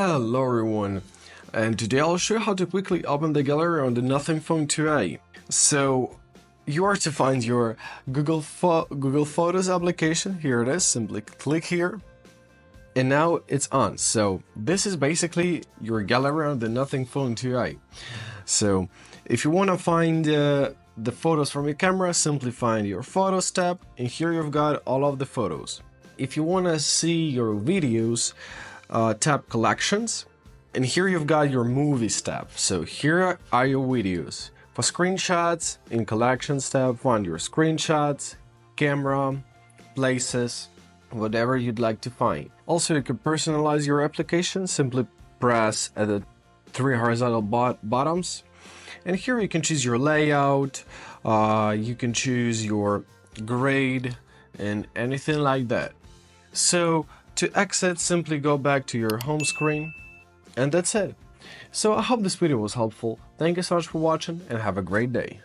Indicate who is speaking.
Speaker 1: Hello everyone, and today I'll show you how to quickly open the gallery on the Nothing Phone 2a. So you are to find your Google Photos application. Here it is, simply click here and now it's on. So this is basically your gallery on the Nothing Phone 2a. So if you want to find the photos from your camera, simply find your Photos tab, and here you've got all of the photos. If you want to see your videos, tap Collections, and here you've got your Movies tab. So here are your videos. For screenshots, in Collections tab, find your screenshots, camera, places, whatever you'd like to find. Also, you can personalize your application. Simply press at the three horizontal buttons, and here you can choose your layout, you can choose your grade, and anything like that. So to exit, simply go back to your home screen, and that's it. So I hope this video was helpful. Thank you so much for watching, and have a great day.